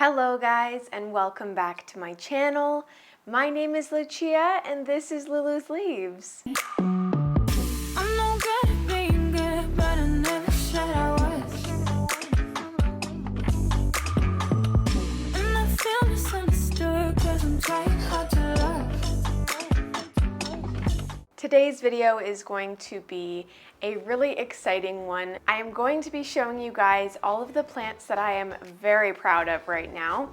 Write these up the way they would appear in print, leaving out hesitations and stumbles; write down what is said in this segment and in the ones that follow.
Hello guys, and welcome back to my channel. My name is Lucia and this is Lulu's Leaves. I'm no good at being good, but I never said I was. And I feel misunderstood, cause I'm trying hard to love. Today's video is going to be a really exciting one. I am going to be showing you guys all of the plants that I am very proud of right now.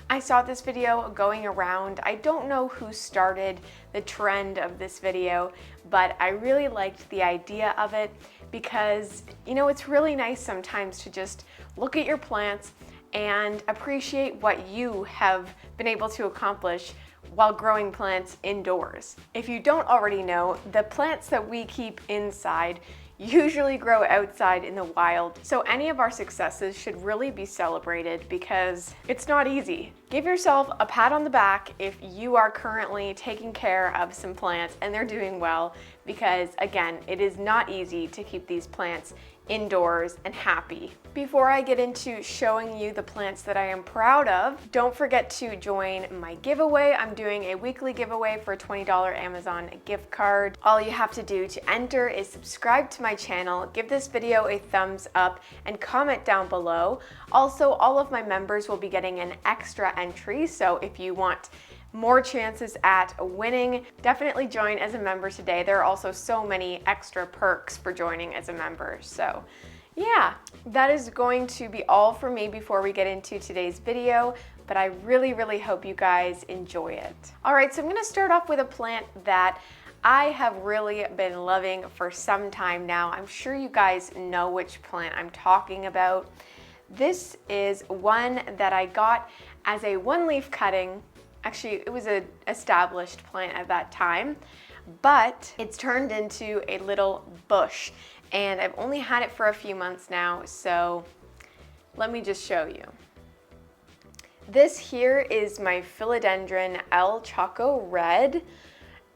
I saw this video going around. I don't know who started the trend of this video, but I really liked the idea of it because, you know, it's really nice sometimes to just look at your plants and appreciate what you have been able to accomplish while growing plants indoors. If you don't already know, the plants that we keep inside usually grow outside in the wild. So any of our successes should really be celebrated because it's not easy. Give yourself a pat on the back if you are currently taking care of some plants and they're doing well, because again, it is not easy to keep these plants indoors and happy. Before I get into showing you the plants that I am proud of, don't forget to join my giveaway. I'm doing a weekly giveaway for a $20 Amazon gift card. All you have to do to enter is subscribe to my channel, give this video a thumbs up, and comment down below. Also, all of my members will be getting an extra entry, so if you want more chances at winning, definitely join as a member today. There are also so many extra perks for joining as a member. So yeah, that is going to be all for me before we get into today's video, but I really hope you guys enjoy it. All right, so I'm gonna start off with a plant that I have really been loving for some time now. I'm sure you guys know which plant I'm talking about. This is one that I got as a one-leaf cutting. Actually, it was an established plant at that time, but it's turned into a little bush, and I've only had it for a few months now, so let me just show you. This here is my Philodendron El Chaco Red.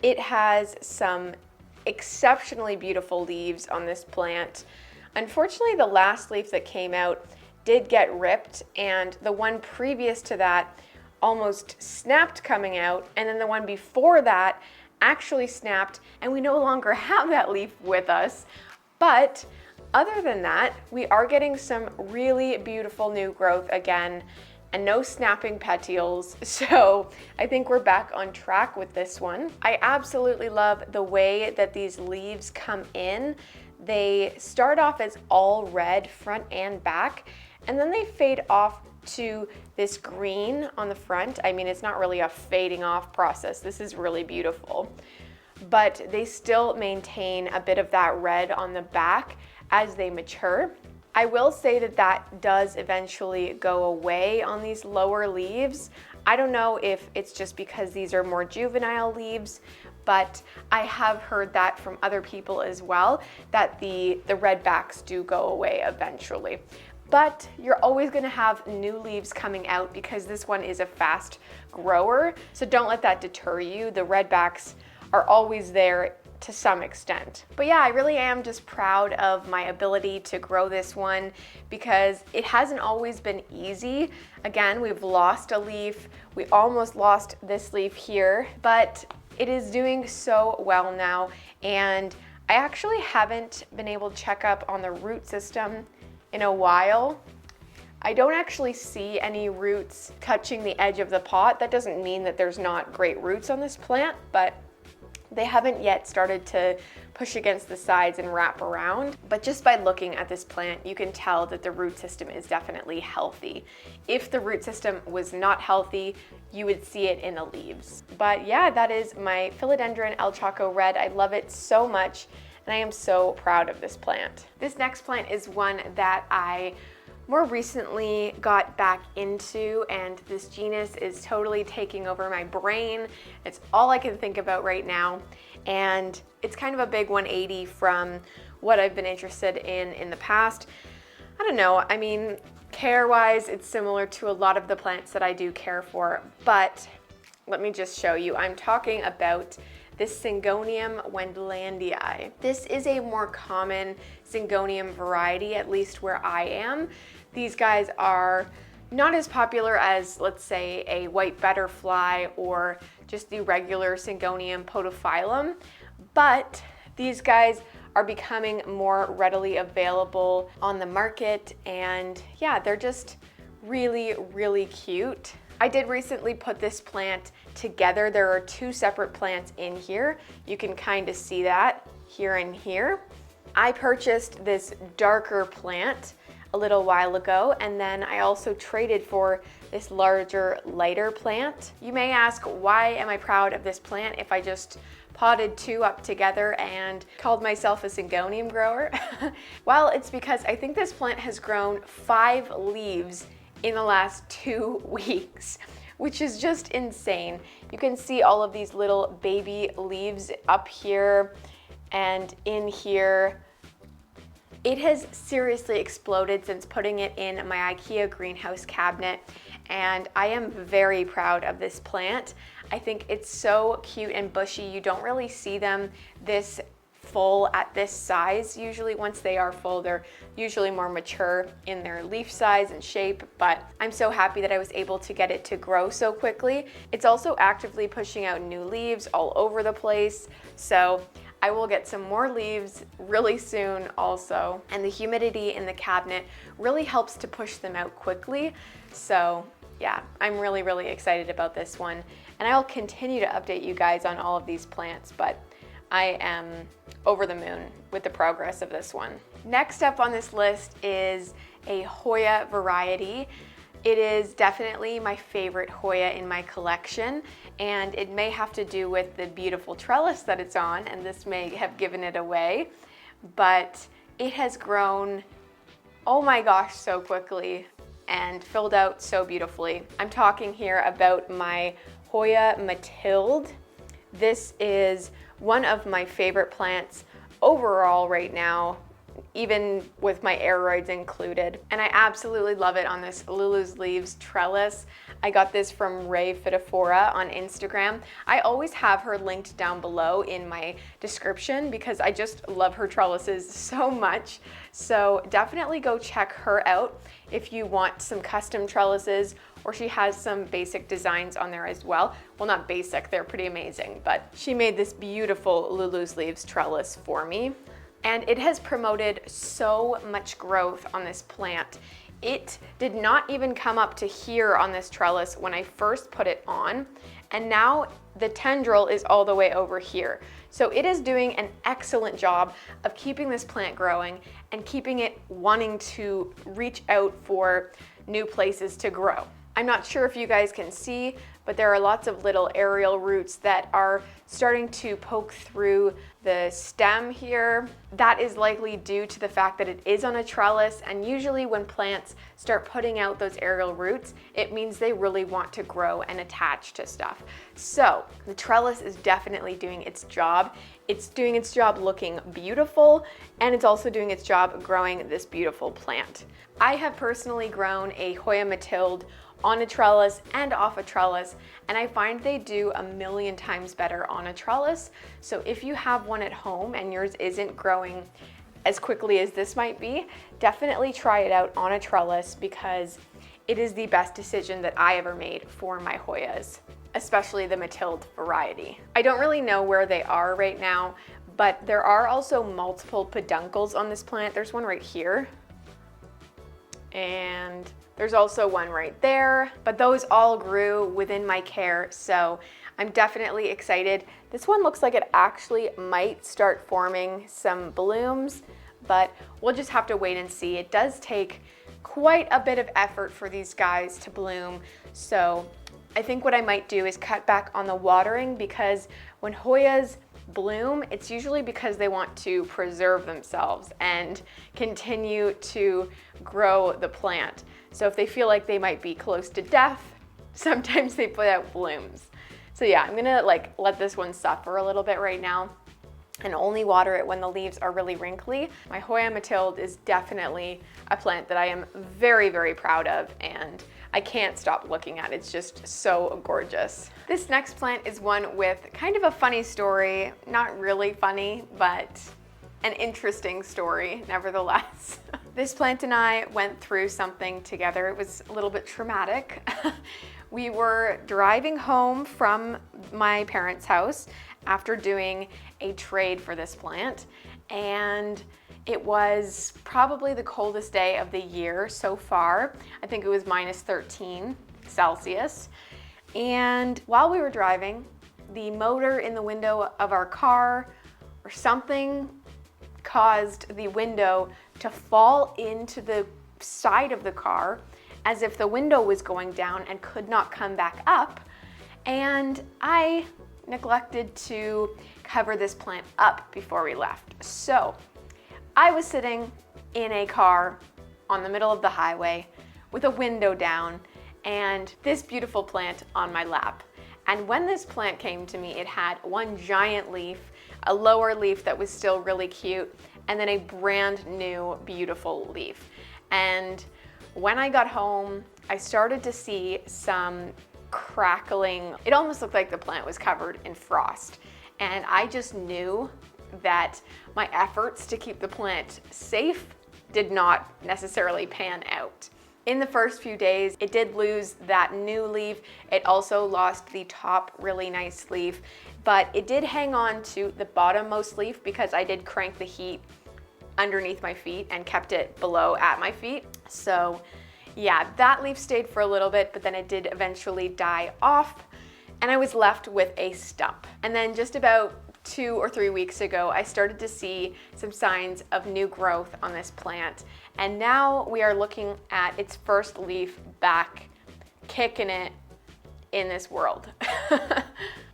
It has some exceptionally beautiful leaves on this plant. Unfortunately, the last leaf that came out did get ripped, and the one previous to that almost snapped coming out, and then the one before that actually snapped, and we no longer have that leaf with us. But other than that, we are getting some really beautiful new growth again and no snapping petioles, so I think we're back on track with this one. I absolutely love the way that these leaves come in. They start off as all red front and back, and then they fade off to this green on the front. I mean, it's not really a fading off process. This is really beautiful. But they still maintain a bit of that red on the back as they mature. I will say that that does eventually go away on these lower leaves. I don't know if it's just because these are more juvenile leaves, but I have heard that from other people as well, that the red backs do go away eventually. But you're always gonna have new leaves coming out because this one is a fast grower, so don't let that deter you. The red backs are always there to some extent. But yeah, I really am just proud of my ability to grow this one because it hasn't always been easy. Again, we've lost a leaf. We almost lost this leaf here, but it is doing so well now. And I actually haven't been able to check up on the root system in a while. I don't actually see any roots touching the edge of the pot. That doesn't mean that there's not great roots on this plant, but they haven't yet started to push against the sides and wrap around. But just by looking at this plant, you can tell that the root system is definitely healthy. If the root system was not healthy, you would see it in the leaves. But yeah, that is my Philodendron El Chaco Red. I love it so much, and I am so proud of this plant. This next plant is one that I more recently got back into, and this genus is totally taking over my brain. It's all I can think about right now, and it's kind of a big 180 from what I've been interested in the past. I don't know, I mean, care-wise, it's similar to a lot of the plants that I do care for, but let me just show you. I'm talking about this Syngonium Wendellii. This is a more common Syngonium variety, at least where I am. These guys are Not as popular as, let's say, a white butterfly or just the regular Syngonium podophyllum, but these guys are becoming more readily available on the market, and yeah, they're just really, really cute. I did recently put this plant together. There are two separate plants in here. You can kind of see that here and here. I purchased this darker plant a little while ago, and then I also traded for this larger, lighter plant. You may ask, why am I proud of this plant if I just potted two up together and called myself a Syngonium grower? Well, it's because I think this plant has grown 5 leaves in the last 2 weeks, which is just insane. You can see all of these little baby leaves up here and in here. It has seriously exploded since putting it in my IKEA greenhouse cabinet, and I am very proud of this plant. I think it's so cute and bushy. You don't really see them this full at this size. Usually once they are full, they're usually more mature in their leaf size and shape, but I'm so happy that I was able to get it to grow so quickly. It's also actively pushing out new leaves all over the place, so I will get some more leaves really soon also. And the humidity in the cabinet really helps to push them out quickly. So yeah, I'm really, really excited about this one. And I'll continue to update you guys on all of these plants, but I am over the moon with the progress of this one. Next up on this list is a Hoya variety. It is definitely my favorite Hoya in my collection, and it may have to do with the beautiful trellis that it's on, and this may have given it away, but it has grown, oh my gosh, so quickly and filled out so beautifully. I'm talking here about my Hoya Mathilde. This is one of my favorite plants overall right now, even with my aeroids included. And I absolutely love it on this Lulu's Leaves trellis. I got this from Ray Fitafora on Instagram. I always have her linked down below in my description because I just love her trellises so much. So definitely go check her out if you want some custom trellises, or she has some basic designs on there as well. Well, not basic, they're pretty amazing, but she made this beautiful Lulu's Leaves trellis for me. And it has promoted so much growth on this plant. It did not even come up to here on this trellis when I first put it on, and now the tendril is all the way over here. So it is doing an excellent job of keeping this plant growing and keeping it wanting to reach out for new places to grow. I'm not sure if you guys can see, but there are lots of little aerial roots that are starting to poke through the stem here. That is likely due to the fact that it is on a trellis, and usually when plants start putting out those aerial roots, it means they really want to grow and attach to stuff. So the trellis is definitely doing its job. It's doing its job looking beautiful, and it's also doing its job growing this beautiful plant. I have personally grown a Hoya Mathilde on a trellis and off a trellis, and I find they do a million times better on a trellis. So if you have one at home and yours isn't growing as quickly as this might be, definitely try it out on a trellis because it is the best decision that I ever made for my Hoyas, especially the Mathilde variety. I don't really know where they are right now, but there are also multiple peduncles on this plant. There's one right here, and there's also one right there, but those all grew within my care, so I'm definitely excited. This one looks like it actually might start forming some blooms, but we'll just have to wait and see. It does take quite a bit of effort for these guys to bloom, so I think what I might do is cut back on the watering, because when Hoyas bloom, it's usually because they want to preserve themselves and continue to grow the plant. So if they feel like they might be close to death, sometimes they put out blooms. So yeah, I'm gonna let this one suffer a little bit right now and only water it when the leaves are really wrinkly. My Hoya Mathilde is definitely a plant that I am very, very proud of, and I can't stop looking at it. It's just so gorgeous. This next plant is one with kind of a funny story. Not really funny, but an interesting story nevertheless. This plant and I went through something together. It was a little bit traumatic. We were driving home from my parents' house after doing a trade for this plant, and it was probably the coldest day of the year so far. I think it was -13 Celsius. And while we were driving, the motor in the window of our car or something caused the window to fall into the side of the car as if the window was going down and could not come back up. And I neglected to cover this plant up before we left. So I was sitting in a car on the middle of the highway with a window down and this beautiful plant on my lap. And when this plant came to me, it had one giant leaf, a lower leaf that was still really cute, and then a brand new beautiful leaf. And when I got home, I started to see some crackling. It almost looked like the plant was covered in frost. And I just knew that my efforts to keep the plant safe did not necessarily pan out. In the first few days, it did lose that new leaf. It also lost the top really nice leaf, but it did hang on to the bottommost leaf because I did crank the heat underneath my feet and kept it below at my feet. So yeah, that leaf stayed for a little bit, but then it did eventually die off and I was left with a stump. And then just about 2 or 3 weeks ago, I started to see some signs of new growth on this plant. And now we are looking at its first leaf back, kicking it in this world.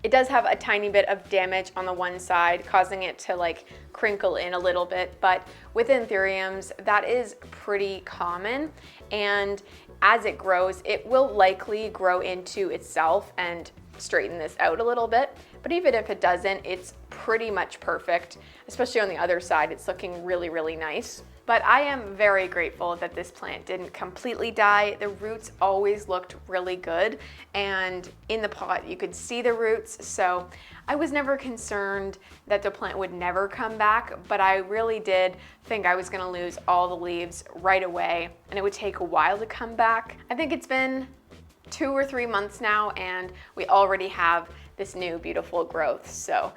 It does have a tiny bit of damage on the one side, causing it to like crinkle in a little bit, but with anthuriums, that is pretty common. And as it grows, it will likely grow into itself and straighten this out a little bit. But even if it doesn't, it's pretty much perfect, especially on the other side. It's looking really, really nice. But I am very grateful that this plant didn't completely die. The roots always looked really good, and in the pot you could see the roots, so I was never concerned that the plant would never come back, but I really did think I was gonna lose all the leaves right away and it would take a while to come back. I think it's been 2 or 3 months now and we already have this new beautiful growth, so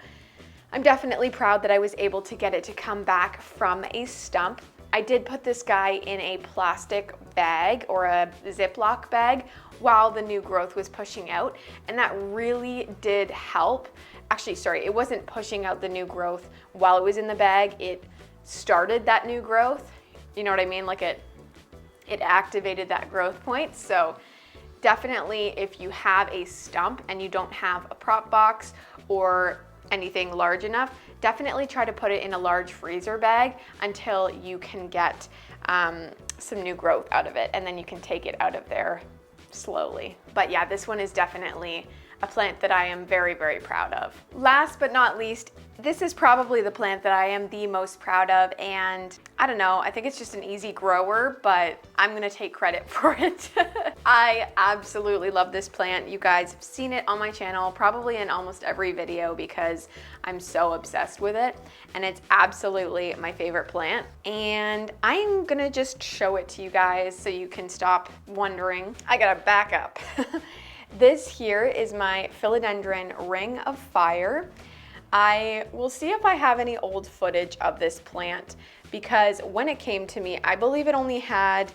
I'm definitely proud that I was able to get it to come back from a stump. I did put this guy in a plastic bag or a Ziploc bag while the new growth was pushing out, and that really did help. Actually, sorry, it wasn't pushing out the new growth while it was in the bag. It started that new growth. You know what I mean? Like it activated that growth point. So definitely if you have a stump and you don't have a prop box or anything large enough, definitely try to put it in a large freezer bag until you can get some new growth out of it, and then you can take it out of there slowly. But yeah, this one is definitely a plant that I am very, very proud of. Last but not least, this is probably the plant that I am the most proud of, and I don't know, I think it's just an easy grower, but I'm gonna take credit for it. I absolutely love this plant. You guys have seen it on my channel, probably in almost every video because I'm so obsessed with it, and it's absolutely my favorite plant. And I'm gonna just show it to you guys so you can stop wondering. I gotta back up. This here is my Philodendron Ring of Fire. I will see if I have any old footage of this plant because when it came to me, I believe it only had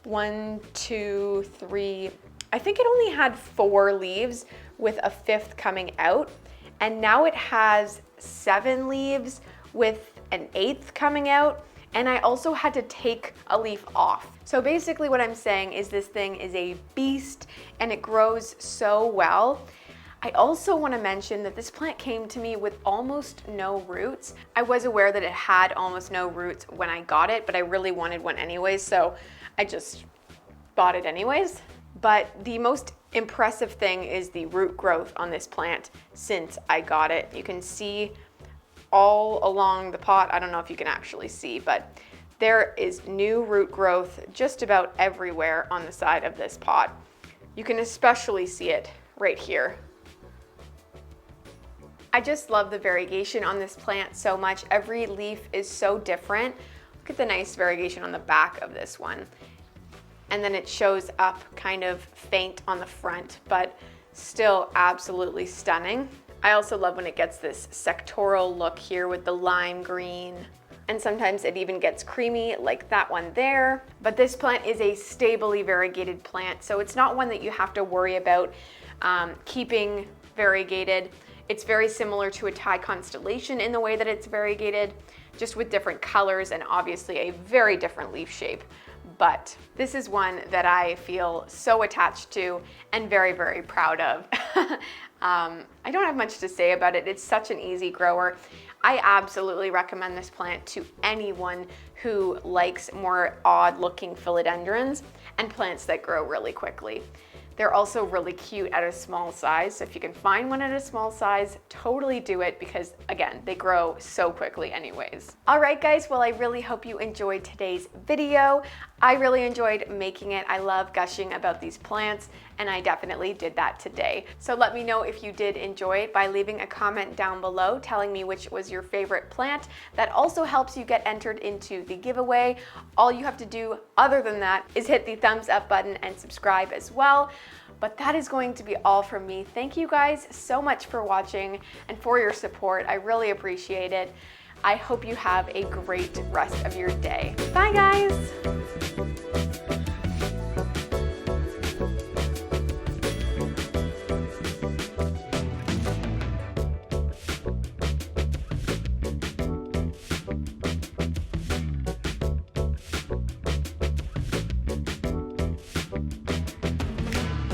1, 2, 3, I think it only had 4 leaves with a 5th coming out. And now it has 7 leaves with an 8th coming out. And I also had to take a leaf off. So basically what I'm saying is this thing is a beast and it grows so well. I also want to mention that this plant came to me with almost no roots. I was aware that it had almost no roots when I got it, but I really wanted one anyways, so I just bought it anyways. But the most impressive thing is the root growth on this plant since I got it. You can see all along the pot. I don't know if you can actually see, but there is new root growth just about everywhere on the side of this pot. You can especially see it right here. I just love the variegation on this plant so much. Every leaf is so different. Look Look at the nice variegation on the back of this one. And then it shows up kind of faint on the front, but still absolutely stunning. I also love when it gets this sectoral look here with the lime green. And sometimes it even gets creamy like that one there. But this plant is a stably variegated plant, so it's not one that you have to worry about keeping variegated. It's very similar to a Thai constellation in the way that it's variegated, just with different colors and obviously a very different leaf shape. But this is one that I feel so attached to and very, very proud of. I don't have much to say about it. It's such an easy grower. I absolutely recommend this plant to anyone who likes more odd looking philodendrons and plants that grow really quickly. They're also really cute at a small size, so if you can find one at a small size, totally do it because, again, they grow so quickly anyways. All right, guys, well, I really hope you enjoyed today's video. I really enjoyed making it. I love gushing about these plants, and I definitely did that today. So let me know if you did enjoy it by leaving a comment down below telling me which was your favorite plant. That also helps you get entered into the giveaway. All you have to do other than that is hit the thumbs up button and subscribe as well. But that is going to be all from me. Thank you guys so much for watching and for your support. I really appreciate it. I hope you have a great rest of your day. Bye, guys.